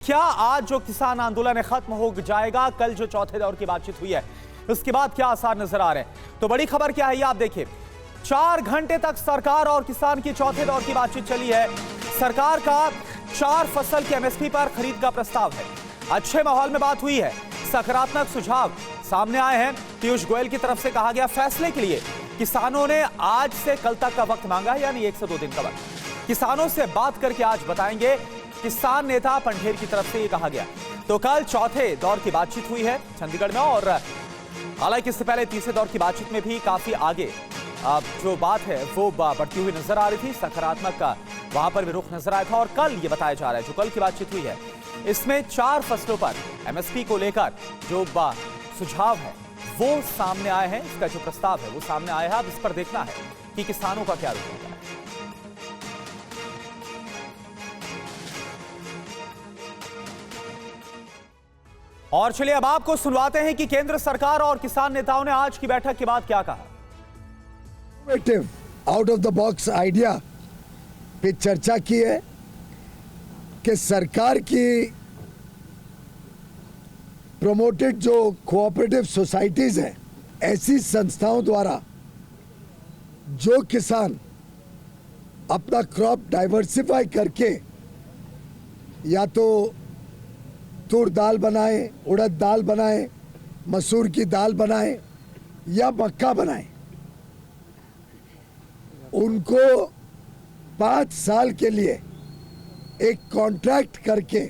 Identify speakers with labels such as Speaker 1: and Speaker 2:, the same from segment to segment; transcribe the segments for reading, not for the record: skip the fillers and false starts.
Speaker 1: क्या आज जो किसान आंदोलन है खत्म हो जाएगा? कल जो चौथे दौर की बातचीत हुई है उसके बाद क्या आसार नजर आ रहे हैं? तो बड़ी खबर क्या है ये आप देखिए। 4 घंटे तक सरकार और किसान की चौथे दौर की बातचीत चली है। सरकार का 4 फसल की एमएसपी पर खरीद का प्रस्ताव है। अच्छे माहौल में बात हुई है, सकारात्मक सुझाव सामने आए हैं। पीयूष गोयल की तरफ से कहा गया फैसले के लिए किसानों ने आज से कल तक का वक्त मांगा है, यानी 1 से 2 दिन का वक्त। किसानों से बात करके आज बताएंगे, किसान नेता पंढेर की तरफ से ये कहा गया। तो कल चौथे दौर की बातचीत हुई है चंडीगढ़ में, और हालांकि इससे पहले तीसरे दौर की बातचीत में भी काफी आगे जो बात है वो बढ़ती हुई नजर आ रही थी। सकारात्मक का वहां पर भी रुख नजर आया था। और कल ये बताया जा रहा है जो कल की बातचीत हुई है इसमें 4 फसलों पर एमएसपी को लेकर जो सुझाव है वो सामने आए हैं। इसका जो प्रस्ताव है वो सामने आया है। अब इस पर देखना है कि किसानों का क्या रुख होगा। और चलिए अब आपको सुनवाते हैं कि केंद्र सरकार और किसान नेताओं ने आज की बैठक के बाद क्या कहा।
Speaker 2: Out of the box idea पे चर्चा की है कि सरकार की प्रमोटेड जो कोऑपरेटिव सोसाइटीज हैं, ऐसी संस्थाओं द्वारा जो किसान अपना क्रॉप डाइवर्सिफाई करके या तो तूर दाल बनाए, उड़द दाल बनाए, मसूर की दाल बनाए या मक्का बनाए, उनको 5 साल के लिए एक कॉन्ट्रैक्ट करके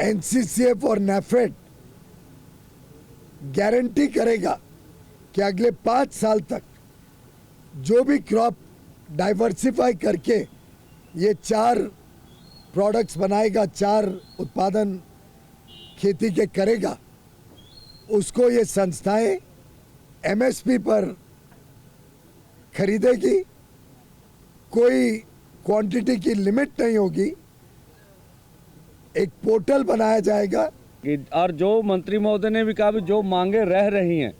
Speaker 2: एनसीसीएफ और नेफेड गारंटी करेगा कि अगले 5 साल तक जो भी क्रॉप डाइवर्सिफाई करके ये 4 प्रोडक्ट्स बनाएगा, 4 उत्पादन खेती के करेगा, उसको ये संस्थाएं एमएसपी पर खरीदेगी। कोई क्वांटिटी की लिमिट नहीं होगी। एक पोर्टल बनाया जाएगा
Speaker 3: और जो मंत्री महोदय ने भी कहा भी जो मांगे रह रही हैं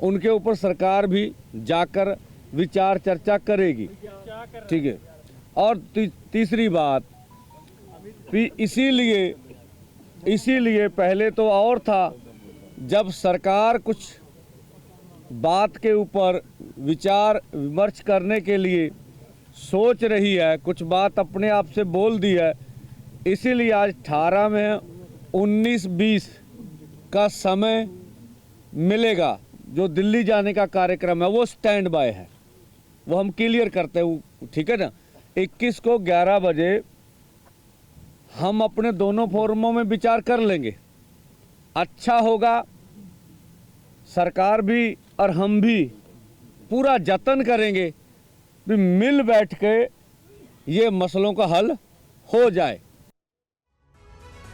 Speaker 3: उनके ऊपर सरकार भी जाकर विचार चर्चा करेगी। ठीक है। और तीसरी बात इसीलिए पहले तो और था, जब सरकार कुछ बात के ऊपर विचार विमर्श करने के लिए सोच रही है, कुछ बात अपने आप से बोल दी है, इसीलिए आज 18 में 19-20 का समय मिलेगा। जो दिल्ली जाने का कार्यक्रम है वो स्टैंड बाय है, वो हम क्लियर करते हैं। ठीक है ना। 21 को 11 बजे हम अपने दोनों फोरमों में विचार कर लेंगे। अच्छा होगा, सरकार भी और हम भी पूरा जतन करेंगे कि मिल बैठ के ये मसलों का हल हो जाए।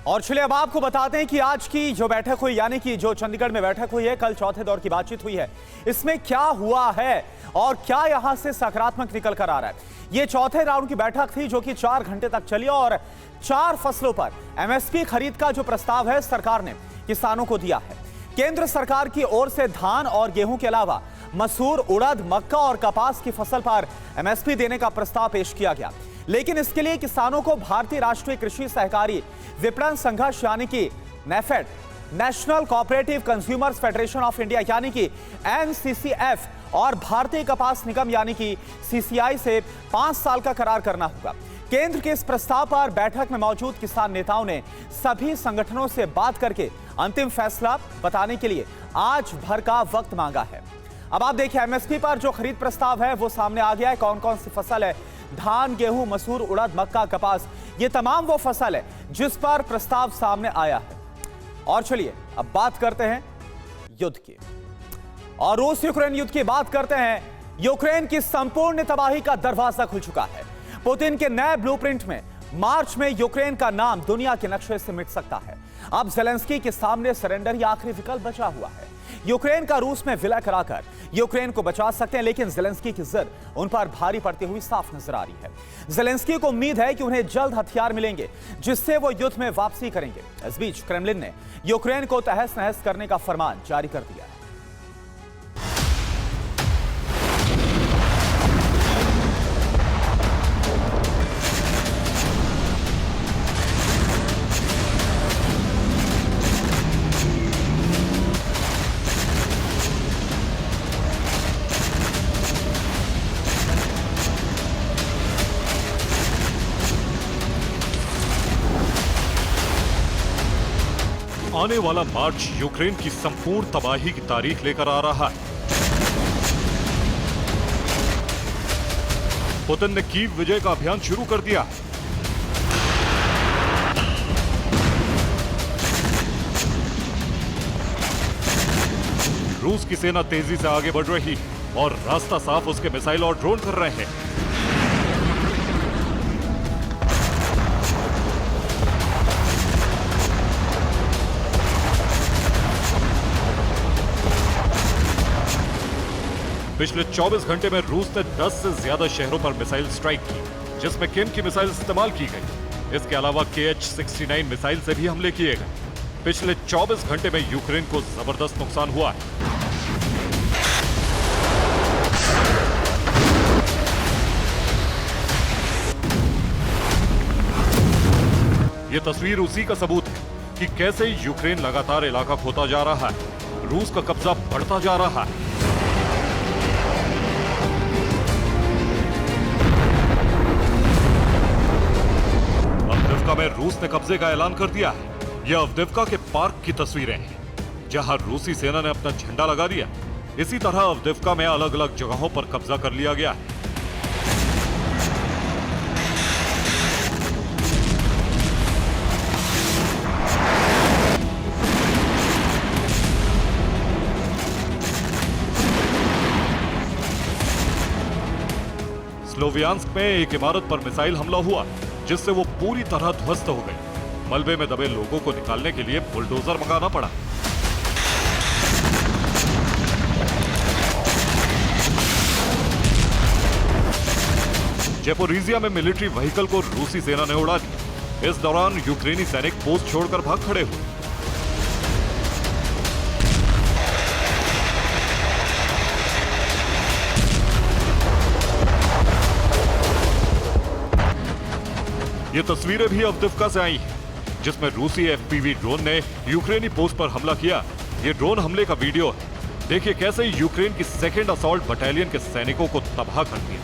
Speaker 1: और चलिए अब आपको बताते हैं कि आज की जो बैठक हुई, यानी कि जो चंडीगढ़ में बैठक हुई है, कल चौथे दौर की बातचीत हुई है, इसमें क्या हुआ है और क्या यहां से सकारात्मक निकल कर आ रहा है। ये चौथे राउंड की बैठक थी जो कि 4 घंटे तक चली और 4 फसलों पर एमएसपी खरीद का जो प्रस्ताव है सरकार ने किसानों को दिया है। केंद्र सरकार की ओर से धान और गेहूं के अलावा मसूर, उड़द, मक्का और कपास की फसल पर एमएसपी देने का प्रस्ताव पेश किया गया, लेकिन इसके लिए किसानों को भारतीय राष्ट्रीय कृषि सहकारी विपणन संघर्ष यानी कि NAFED, national cooperative consumers federation of India यानी कि एनसीसीएफ और भारतीय कपास निगम यानी कि सीसीआई से 5 साल का करार करना होगा। केंद्र के इस प्रस्ताव पर बैठक में मौजूद किसान नेताओं ने सभी संगठनों से बात करके अंतिम फैसला बताने के लिए आज भर का वक्त मांगा है। अब आप देखिए एमएसपी पर जो खरीद प्रस्ताव है वो सामने आ गया है। कौन कौन सी फसल है? धान, गेहूं, मसूर, उड़द, मक्का, कपास, ये तमाम वो फसल है जिस पर प्रस्ताव सामने आया है। और चलिए अब बात करते हैं युद्ध की, और रूस यूक्रेन युद्ध की बात करते हैं। यूक्रेन की संपूर्ण तबाही का दरवाजा खुल चुका है। पुतिन के नए ब्लूप्रिंट में मार्च में यूक्रेन का नाम दुनिया के नक्शे से मिट सकता है। अब ज़ेलेंस्की के सामने सरेंडर ही आखिरी विकल्प बचा हुआ है। यूक्रेन का रूस में विलय कराकर यूक्रेन को बचा सकते हैं, लेकिन ज़ेलेंस्की की जिद उन पर भारी पड़ती हुई साफ नजर आ रही है। ज़ेलेंस्की को उम्मीद है कि उन्हें जल्द हथियार मिलेंगे जिससे वो युद्ध में वापसी करेंगे। इस बीच क्रेमलिन ने यूक्रेन को तहस नहस करने का फरमान जारी कर दिया है।
Speaker 4: आने वाला मार्च यूक्रेन की संपूर्ण तबाही की तारीख लेकर आ रहा है। पुतिन ने कीव विजय का अभियान शुरू कर दिया है। रूस की सेना तेजी से आगे बढ़ रही है और रास्ता साफ उसके मिसाइल और ड्रोन कर रहे हैं। पिछले 24 घंटे में रूस ने 10 से ज्यादा शहरों पर मिसाइल स्ट्राइक की, जिसमें किम की मिसाइल इस्तेमाल की गई। इसके अलावा KH-69 मिसाइल से भी हमले किए गए। पिछले 24 घंटे में यूक्रेन को जबरदस्त नुकसान हुआ है। यह तस्वीर उसी का सबूत है कि कैसे यूक्रेन लगातार इलाका खोता जा रहा है। रूस का कब्जा बढ़ता जा रहा है। अवदिव्का में रूस ने कब्जे का ऐलान कर दिया है। यह अवदिव्का के पार्क की तस्वीरें हैं, जहां रूसी सेना ने अपना झंडा लगा दिया। इसी तरह अवदिव्का में अलग अलग जगहों पर कब्जा कर लिया गया है। स्लोवियांस्क में एक इमारत पर मिसाइल हमला हुआ, जिससे वो पूरी तरह ध्वस्त हो गई। मलबे में दबे लोगों को निकालने के लिए बुलडोजर मंगाना पड़ा। ज़ेपोरिज़िया में मिलिट्री व्हीकल को रूसी सेना ने उड़ा दिया। इस दौरान यूक्रेनी सैनिक पोस्ट छोड़कर भाग खड़े हुए। ये तस्वीरें भी अवदिव्का से आई हैं, जिसमें रूसी FPV ड्रोन ने यूक्रेनी पोस्ट पर हमला किया। ये ड्रोन हमले का वीडियो है। देखिए कैसे यूक्रेन की 2nd असॉल्ट बटालियन के सैनिकों को तबाह कर दिया।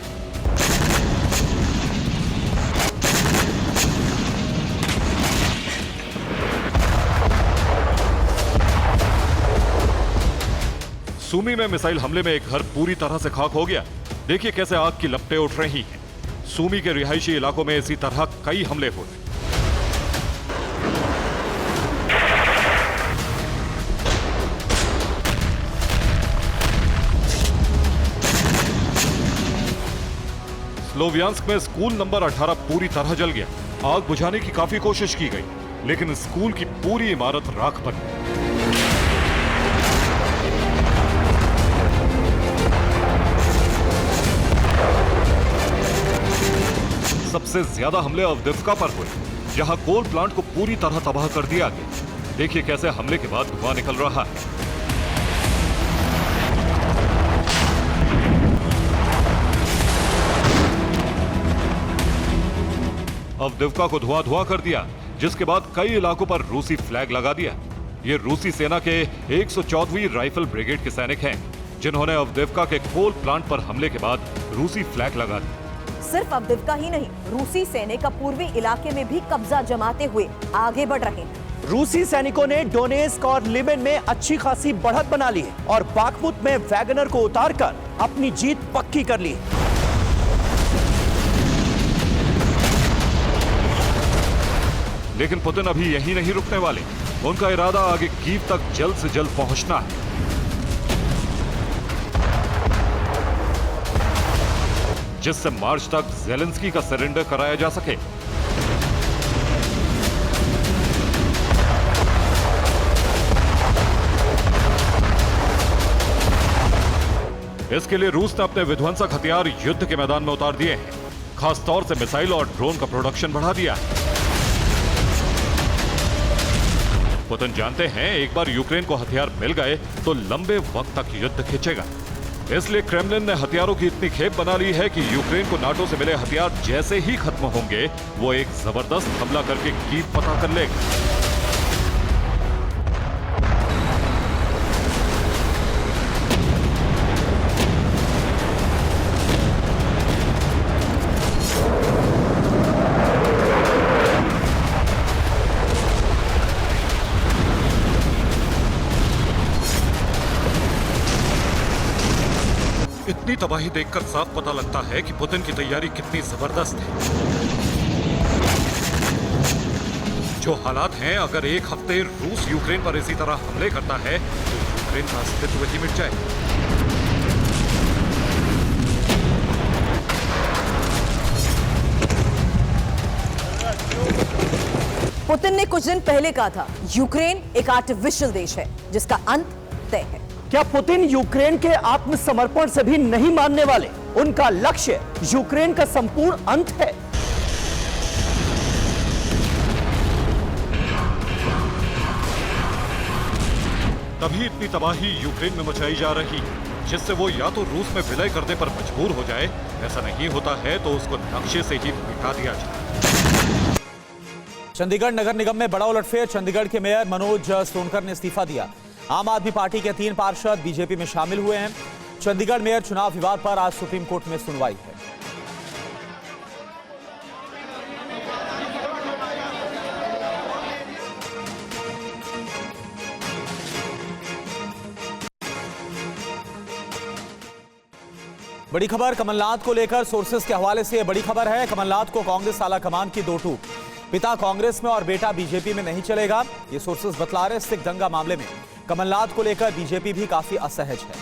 Speaker 4: सूमी में मिसाइल हमले में एक घर पूरी तरह से खाक हो गया। देखिए कैसे आग की लपटें उठ रही हैं। सूमी के रिहायशी इलाकों में इसी तरह कई हमले हुए। स्लोवियांस्क में स्कूल नंबर 18 पूरी तरह जल गया। आग बुझाने की काफी कोशिश की गई, लेकिन स्कूल की पूरी इमारत राख बन गई। सबसे ज्यादा हमले अवदिव्का पर हुए, जहां कोल प्लांट को पूरी तरह तबाह कर दिया गया। देखिए कैसे हमले के बाद धुआं निकल रहा है। अवदिव्का को धुआं कर दिया, जिसके बाद कई इलाकों पर रूसी फ्लैग लगा दिया। ये रूसी सेना के 114वीं राइफल ब्रिगेड के सैनिक हैं, जिन्होंने अवदिव्का के कोल प्लांट पर हमले के बाद रूसी फ्लैग लगा दिया।
Speaker 5: सिर्फ अवदिव्का ही नहीं, रूसी सैनिक पूर्वी इलाके में भी कब्जा जमाते हुए आगे बढ़ रहे हैं।
Speaker 6: रूसी सैनिकों ने डोनेस्क और लिबन में अच्छी खासी बढ़त बना ली है और बाखमुत में वैगनर को उतारकर अपनी जीत पक्की कर ली।
Speaker 4: लेकिन पुतिन अभी यहीं नहीं रुकने वाले। उनका इरादा आगे कीव तक जल्द से जल्द पहुंचना है। जिससे मार्च तक ज़ेलेंस्की का सरेंडर कराया जा सके। इसके लिए रूस ने अपने विध्वंसक हथियार युद्ध के मैदान में उतार दिए हैं। खासतौर से मिसाइल और ड्रोन का प्रोडक्शन बढ़ा दिया है। पुतिन जानते हैं एक बार यूक्रेन को हथियार मिल गए तो लंबे वक्त तक युद्ध खिंचेगा। इसलिए क्रेमलिन ने हथियारों की इतनी खेप बना ली है कि यूक्रेन को नाटो से मिले हथियार जैसे ही खत्म होंगे, वो एक जबरदस्त हमला करके कीव पता कर लेगा। तबाही देखकर साफ पता लगता है कि पुतिन की तैयारी कितनी जबरदस्त है। जो हालात हैं, अगर एक हफ्ते रूस यूक्रेन पर इसी तरह हमले करता है तो यूक्रेन का अस्तित्व ही मिट जाए।
Speaker 5: पुतिन ने कुछ दिन पहले कहा था यूक्रेन एक आर्टिफिशियल देश है जिसका अंत तय है।
Speaker 6: क्या पुतिन यूक्रेन के आत्मसमर्पण से भी नहीं मानने वाले? उनका लक्ष्य यूक्रेन का संपूर्ण अंत है।
Speaker 4: तभी इतनी तबाही यूक्रेन में मचाई जा रही है, जिससे वो या तो रूस में विलय करने पर मजबूर हो जाए, ऐसा नहीं होता है तो उसको नक्शे से ही मिटा दिया जाए।
Speaker 1: चंडीगढ़ नगर निगम में बड़ा उलटफेर। चंडीगढ़ के मेयर मनोज सोनकर ने इस्तीफा दिया। आम आदमी पार्टी के 3 पार्षद बीजेपी में शामिल हुए हैं। चंडीगढ़ मेयर चुनाव विवाद पर आज सुप्रीम कोर्ट में सुनवाई है। बड़ी खबर कमलनाथ को लेकर सोर्सेस के हवाले से यह बड़ी खबर है। कमलनाथ को कांग्रेस आला कमान की दो टूक। पिता कांग्रेस में और बेटा बीजेपी में नहीं चलेगा, ये सोर्सेस बतला रहे। सिख दंगा मामले में कमलनाथ को लेकर बीजेपी भी काफी असहज है।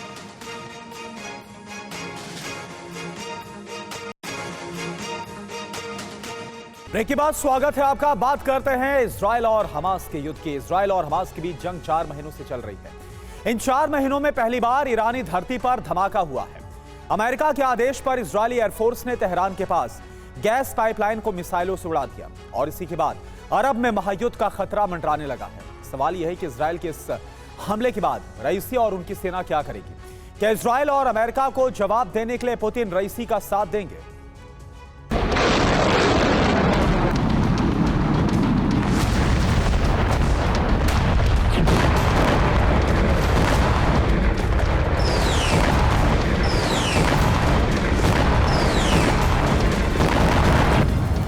Speaker 1: ब्रेक के बाद स्वागत है आपका। बात करते हैं इजराइल और हमास के युद्ध की। इजराइल और हमास के बीच जंग 4 महीनों से चल रही है। इन 4 महीनों में पहली बार ईरानी धरती पर धमाका हुआ है। अमेरिका के आदेश पर इजरायली एयरफोर्स ने तेहरान के पास गैस पाइपलाइन को मिसाइलों से उड़ा दिया और इसी के बाद अरब में महायुद्ध का खतरा मंडराने लगा है। सवाल यह है कि इजराइल के इस हमले के बाद रईसी और उनकी सेना क्या करेगी? क्या इजराइल और अमेरिका को जवाब देने के लिए पुतिन रईसी का साथ देंगे?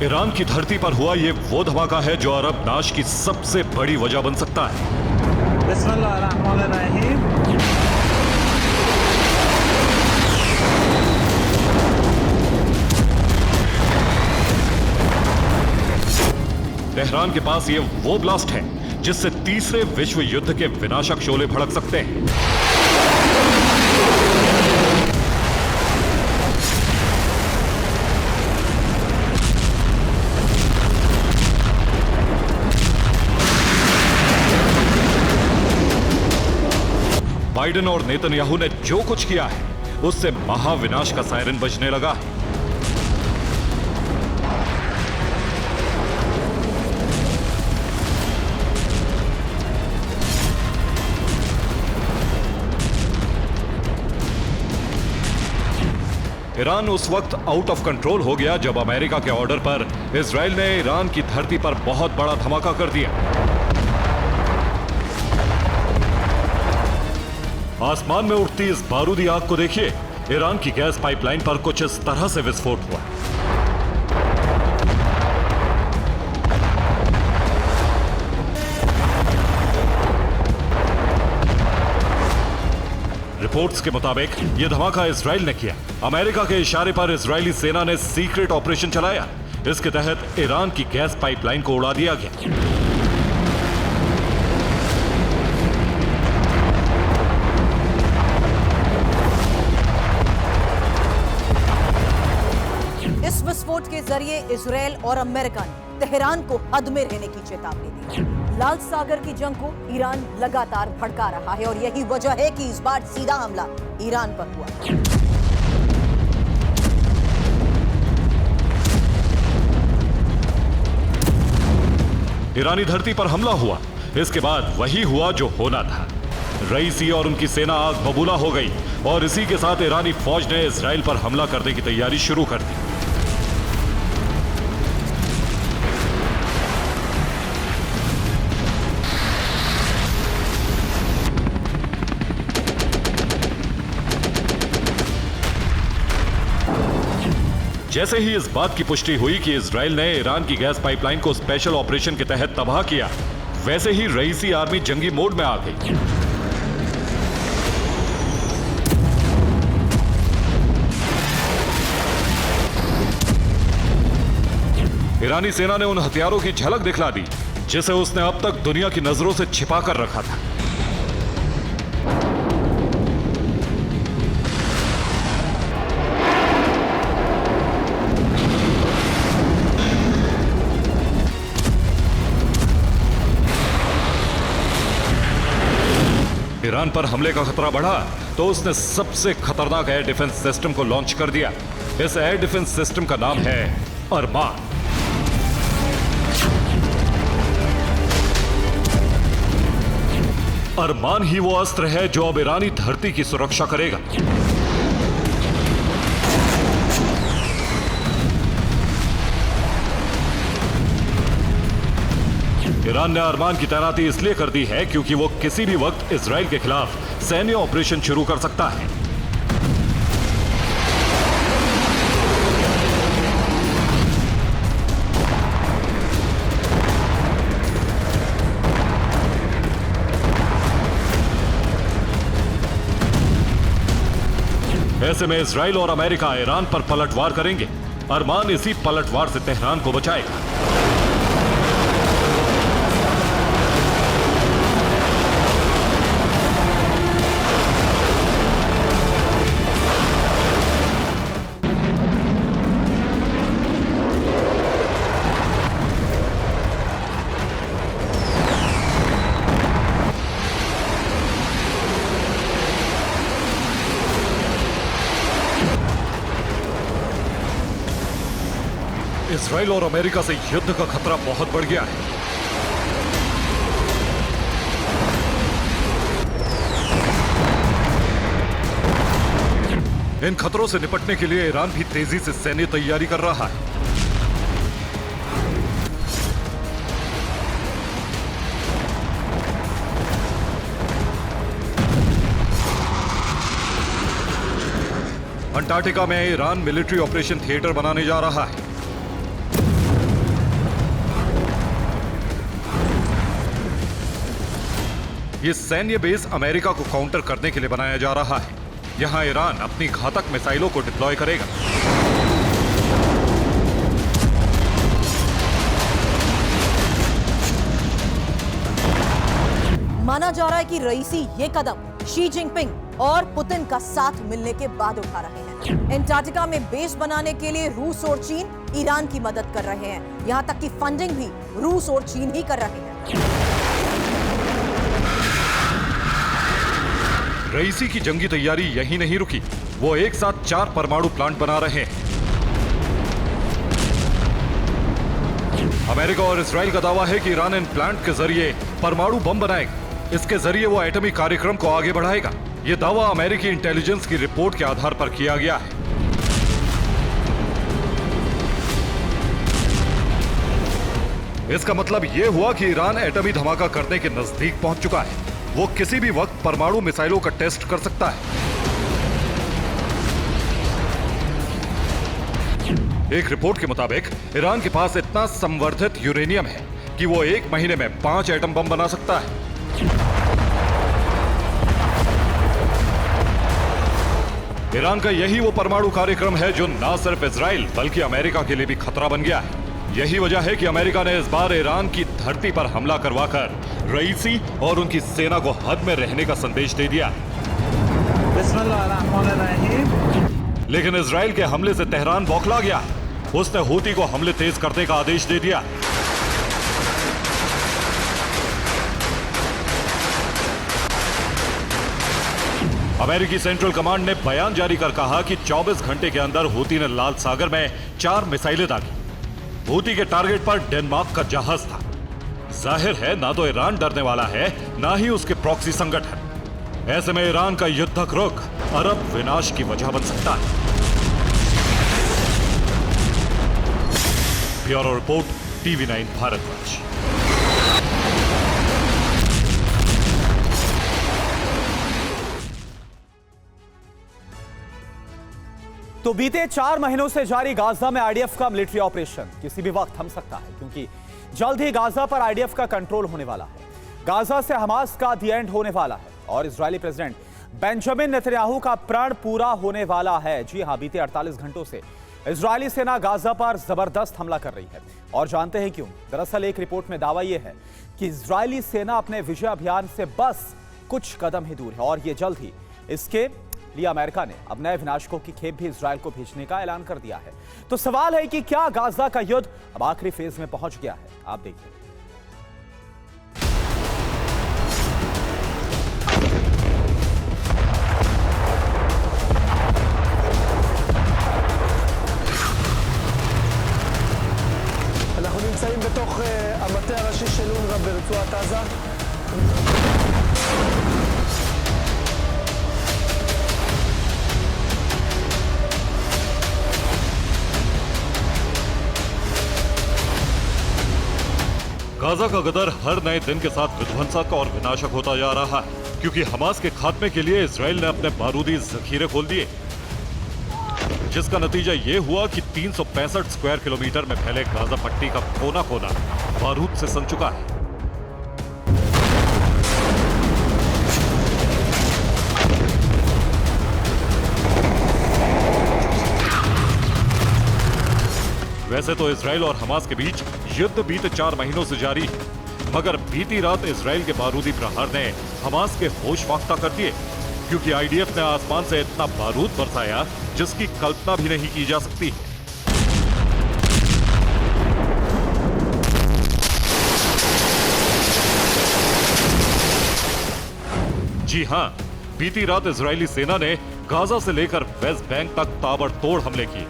Speaker 4: ईरान की धरती पर हुआ ये वो धमाका है जो अरब नाश की सबसे बड़ी वजह बन सकता है। तेहरान के पास ये वो ब्लास्ट है जिससे तीसरे विश्व युद्ध के विनाशक शोले भड़क सकते हैं। बाइडेन और नेतन्याहू ने जो कुछ किया है उससे महाविनाश का सायरन बजने लगा है। ईरान उस वक्त आउट ऑफ कंट्रोल हो गया जब अमेरिका के ऑर्डर पर इजराइल ने ईरान की धरती पर बहुत बड़ा धमाका कर दिया। आसमान में उठती इस बारूदी आग को देखिए। ईरान की गैस पाइपलाइन पर कुछ इस तरह से विस्फोट हुआ। रिपोर्ट्स के मुताबिक यह धमाका इजराइल ने किया। अमेरिका के इशारे पर इजरायली सेना ने सीक्रेट ऑपरेशन चलाया। इसके तहत ईरान की गैस पाइपलाइन को उड़ा दिया गया।
Speaker 5: इस विस्फोट के जरिए इजराइल और अमेरिका ने तेहरान को हद में रहने की चेतावनी दी। लाल सागर की जंग को ईरान लगातार भड़का रहा है और यही वजह है कि इस बार सीधा हमला ईरान पर हुआ।
Speaker 4: ईरानी धरती पर हमला हुआ। इसके बाद वही हुआ जो होना था। रईसी और उनकी सेना आग बबूला हो गई और इसी के साथ ईरानी फौज ने इजराइल पर हमला करने की तैयारी शुरू कर दी। जैसे ही इस बात की पुष्टि हुई कि इजराइल ने ईरान की गैस पाइपलाइन को स्पेशल ऑपरेशन के तहत तबाह किया, वैसे ही रईसी आर्मी जंगी मोड में आ गई। ईरानी सेना ने उन हथियारों की झलक दिखला दी जिसे उसने अब तक दुनिया की नजरों से छिपा कर रखा था। ईरान पर हमले का खतरा बढ़ा तो उसने सबसे खतरनाक एयर डिफेंस सिस्टम को लॉन्च कर दिया। इस एयर डिफेंस सिस्टम का नाम है अरमान। अरमान ही वो अस्त्र है जो अब ईरानी धरती की सुरक्षा करेगा। ईरान ने अरमान की तैनाती इसलिए कर दी है क्योंकि वो किसी भी वक्त इजराइल के खिलाफ सैन्य ऑपरेशन शुरू कर सकता है। ऐसे में इजराइल और अमेरिका ईरान पर पलटवार करेंगे। अरमान इसी पलटवार से तेहरान को बचाएगा। इजराइल और अमेरिका से युद्ध का खतरा बहुत बढ़ गया है। इन खतरों से निपटने के लिए ईरान भी तेजी से सैन्य तैयारी कर रहा है। अंटार्कटिका में ईरान मिलिट्री ऑपरेशन थिएटर बनाने जा रहा है। ये सैन्य बेस अमेरिका को काउंटर करने के लिए बनाया जा रहा है। यहां ईरान अपनी घातक मिसाइलों को डिप्लॉय करेगा।
Speaker 5: माना जा रहा है कि रईसी ये कदम शी जिनपिंग और पुतिन का साथ मिलने के बाद उठा रहे हैं। अंटार्कटिका में बेस बनाने के लिए रूस और चीन ईरान की मदद कर रहे हैं। यहां तक कि फंडिंग भी रूस और चीन ही कर रहे हैं।
Speaker 4: रईसी की जंगी तैयारी यही नहीं रुकी, वो एक साथ 4 परमाणु प्लांट बना रहे हैं। अमेरिका और इजराइल का दावा है कि ईरान इन प्लांट के जरिए परमाणु बम बनाएगा। इसके जरिए वो एटमी कार्यक्रम को आगे बढ़ाएगा। यह दावा अमेरिकी इंटेलिजेंस की रिपोर्ट के आधार पर किया गया है। इसका मतलब यह हुआ कि ईरान एटमी धमाका करने के नजदीक पहुंच चुका है। वो किसी भी वक्त परमाणु मिसाइलों का टेस्ट कर सकता है। एक रिपोर्ट के मुताबिक ईरान के पास इतना संवर्धित यूरेनियम है कि वो 1 महीने में 5 एटम बम बना सकता है। ईरान का यही वो परमाणु कार्यक्रम है जो न सिर्फ इजराइल बल्कि अमेरिका के लिए भी खतरा बन गया है। यही वजह है कि अमेरिका ने इस बार ईरान की धरती पर हमला करवाकर रईसी और उनकी सेना को हद में रहने का संदेश दे दिया। लेकिन इजराइल के हमले से तेहरान बौखला गया। उसने हूती को हमले तेज करने का आदेश दे दिया। अमेरिकी सेंट्रल कमांड ने बयान जारी कर कहा कि 24 घंटे के अंदर हूती ने लाल सागर में 4 मिसाइलें दागी। हूती के टारगेट पर डेनमार्क का जहाज था। जाहिर है ना तो ईरान डरने वाला है ना ही उसके प्रॉक्सी संगठन। ऐसे में ईरान का युद्धक रुख अरब विनाश की वजह बन सकता है। Bureau report, TV9 Bharatvarsh.
Speaker 1: तो बीते 4 महीनों से जारी गाजा में आईडीएफ का मिलिट्री ऑपरेशन किसी भी वक्त थम सकता है, क्योंकि जल्द ही गाजा पर आईडीएफ का कंट्रोल होने वाला है। गाजा से हमास का दी एंड होने वाला है और इजरायली प्रेसिडेंट बेंजामिन नेतन्याहू का प्रण पूरा होने वाला है। जी हां, बीते 48 घंटों से इजरायली सेना गाजा पर जबरदस्त हमला कर रही है और जानते हैं क्यों। दरअसल एक रिपोर्ट में दावा यह है कि इजरायली सेना अपने विजय अभियान से बस कुछ कदम ही दूर है और ये जल्द ही इसके लिए अमेरिका ने अब नए विनाशकों की खेप भी इजरायल को भेजने का ऐलान कर दिया है। तो सवाल है कि क्या गाजा का युद्ध अब आखिरी फेज में पहुंच गया है? आप देखिए।
Speaker 7: אנחנו נמצאים בתוך המטה הראשי של אונר"א ברצועת עזה.
Speaker 4: गाजा का गदर हर नए दिन के साथ विध्वंसक और विनाशक होता जा रहा है, क्योंकि हमास के खात्मे के लिए इजराइल ने अपने बारूदी जखीरे खोल दिए, जिसका नतीजा ये हुआ कि 365 स्क्वायर किलोमीटर में फैले गाजा पट्टी का कोना कोना बारूद से सन चुका है। वैसे तो इजराइल और हमास के बीच युद्ध बीते 4 महीनों से जारी है, मगर बीती रात इजराइल के बारूदी प्रहार ने हमास के होश फाख्ता कर दिए, क्योंकि आईडीएफ ने आसमान से इतना बारूद बरसाया जिसकी कल्पना भी नहीं की जा सकती है। जी हां, बीती रात इजरायली सेना ने गाजा से लेकर वेस्ट बैंक तक ताबड़तोड़ हमले किए।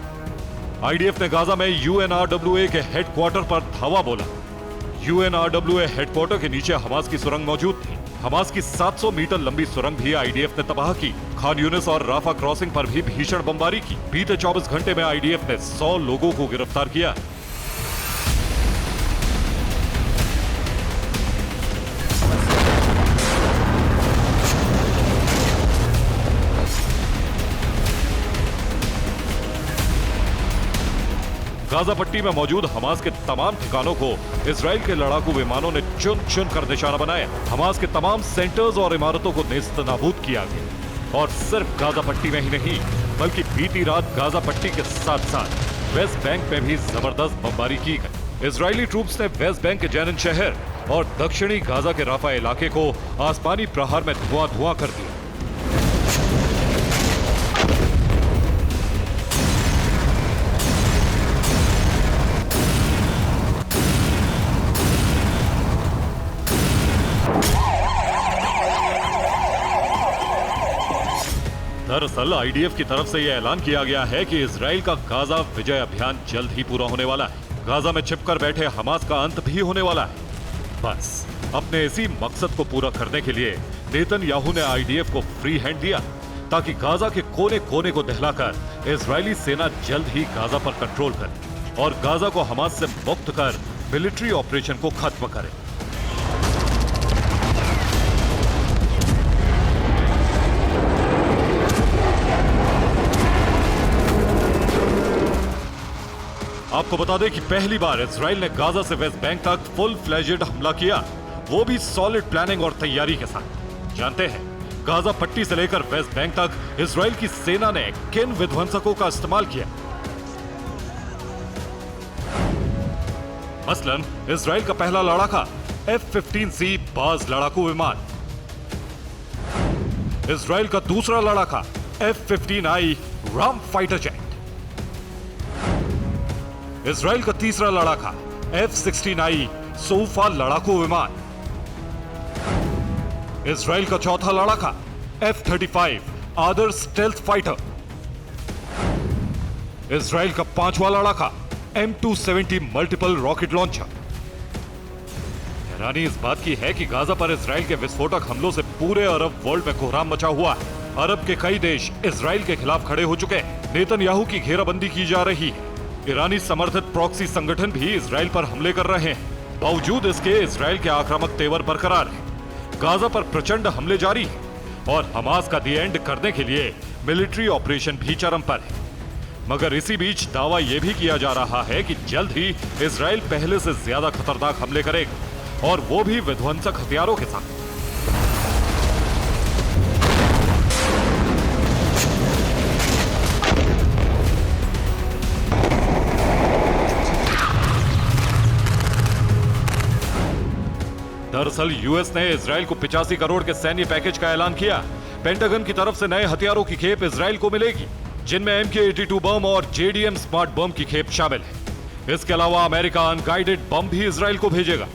Speaker 4: आईडीएफ ने गाजा में यूएनआरडब्ल्यूए के हेडक्वार्टर पर धावा बोला। यूएनआरडब्ल्यूए हेडक्वार्टर के नीचे हमास की सुरंग मौजूद थी। हमास की 700 मीटर लंबी सुरंग भी आईडीएफ ने तबाह की। खान यूनिस और राफा क्रॉसिंग पर भी भीषण बमबारी की। बीते 24 घंटे में आईडीएफ ने 100 लोगों को गिरफ्तार किया। गाजा पट्टी में मौजूद हमास के तमाम ठिकानों को इजराइल के लड़ाकू विमानों ने चुन चुन कर निशाना बनाया। हमास के तमाम सेंटर्स और इमारतों को नेस्तनाबूद किया गया। और सिर्फ गाजा पट्टी में ही नहीं, बल्कि बीती रात गाजा पट्टी के साथ साथ वेस्ट बैंक में भी जबरदस्त बमबारी की गई। इजरायली ट्रूप्स ने वेस्ट बैंक के जैनिन शहर और दक्षिणी गाजा के राफा इलाके को आसमानी प्रहार में धुआं धुआं कर दिया। दरअसल आईडीएफ की तरफ से यह ऐलान किया गया है कि इजराइल का गाजा विजय अभियान जल्द ही पूरा होने वाला है। गाजा में छिपकर बैठे हमास का अंत भी होने वाला है। बस अपने इसी मकसद को पूरा करने के लिए नेतन्याहू ने आईडीएफ को फ्री हैंड दिया, ताकि गाजा के कोने कोने को दहलाकर इजरायली सेना जल्द ही गाजा पर कंट्रोल करे और गाजा को हमास से मुक्त कर मिलिट्री ऑपरेशन को खत्म करे। आपको बता दें कि पहली बार इजराइल ने गाजा से वेस्ट बैंक तक फुल फ्लेजेड हमला किया, वो भी सॉलिड प्लानिंग और तैयारी के साथ। जानते हैं गाजा पट्टी से लेकर वेस्ट बैंक तक इजराइल की सेना ने किन विध्वंसकों का इस्तेमाल किया। मसलन इजराइल का पहला लड़ाका F-15C बाज लड़ाकू विमान, इजराइल का दूसरा लड़ाका F-15I Ram fighter jet, Israel का तीसरा लड़ाका F-16I सोफा लड़ाकू विमान, इजराइल का चौथा लड़ाका F-35 आदर स्टेल्थ फाइटर, इजराइल का पांचवा लड़ाका M270 मल्टीपल रॉकेट लॉन्चर। हैरानी इस बात की है कि गाजा पर इजराइल के विस्फोटक हमलों से पूरे अरब वर्ल्ड में कोहराम मचा हुआ है। अरब के कई देश इजराइल के खिलाफ खड़े हो चुके हैं। नेतन्याहू की घेराबंदी की जा रही है। ईरानी समर्थित प्रॉक्सी संगठन भी इजराइल पर हमले कर रहे हैं। बावजूद इसके इजराइल के आक्रामक तेवर बरकरार है। गाजा पर प्रचंड हमले जारी हैं और हमास का दी एंड करने के लिए मिलिट्री ऑपरेशन भी चरम पर है। मगर इसी बीच दावा यह भी किया जा रहा है कि जल्द ही इजराइल पहले से ज्यादा खतरनाक हमले करेगा, और वो भी विध्वंसक हथियारों के साथ। दरअसल यूएस ने इजराइल को 85 करोड़ के सैन्य पैकेज का ऐलान किया। पेंटागन की तरफ से नए हथियारों की खेप इजराइल को मिलेगी, जिनमें MK-82 बम और JDM स्मार्ट बम की खेप शामिल है। इसके अलावा अमेरिका अनगाइडेड बम भी इजराइल को भेजेगा।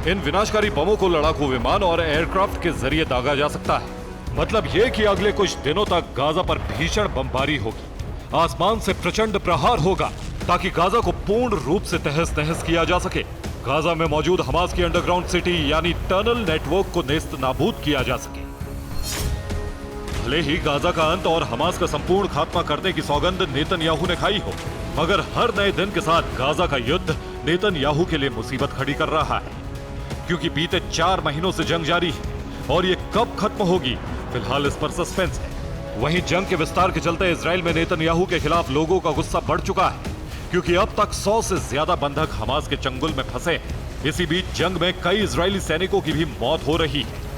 Speaker 4: इन विनाशकारी बमों को लड़ाकू विमान और एयरक्राफ्ट के जरिए दागा जा सकता है। मतलब यह कि अगले कुछ दिनों तक गाजा पर भीषण बमबारी होगी। आसमान से प्रचंड प्रहार होगा ताकि गाजा को पूर्ण रूप से तहस नहस किया जा सके। गाजा में मौजूद हमास की अंडरग्राउंड सिटी यानी टनल नेटवर्क को नेस्त नाबूद किया जा सके। भले ही गाजा का अंत और हमास का संपूर्ण खात्मा करने की सौगंध नेतन्याहू ने खाई हो, मगर हर नए दिन के साथ गाजा का युद्ध नेतन्याहू के लिए मुसीबत खड़ी कर रहा है, क्योंकि बीते 4 महीनों से जंग जारी है और ये कब खत्म होगी, फिलहाल इस पर सस्पेंस है। वहीं जंग के विस्तार के चलते इजराइल में नेतन्याहू के खिलाफ लोगों का गुस्सा बढ़ चुका है, क्योंकि अब तक 100 से ज्यादा बंधक हमास के चंगुल में फंसे हैं। इसी बीच जंग में कई इजरायली सैनिकों की भी मौत हो रही है।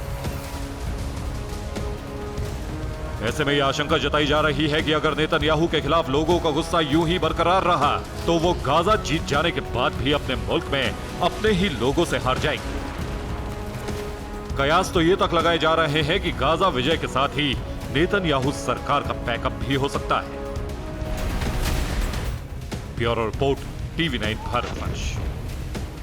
Speaker 4: ऐसे में यह आशंका जताई जा रही है कि अगर नेतन्याहू के खिलाफ लोगों का गुस्सा यूं ही बरकरार रहा तो वो गाजा जीत जाने के बाद भी अपने मुल्क में अपने ही लोगों से हार जाएंगे। कयास तो ये तक लगाए जा रहे हैं कि गाजा विजय के साथ ही नेतन्याहू सरकार का पैकअप भी हो सकता है। Bureau report, TV9 भारतवंश।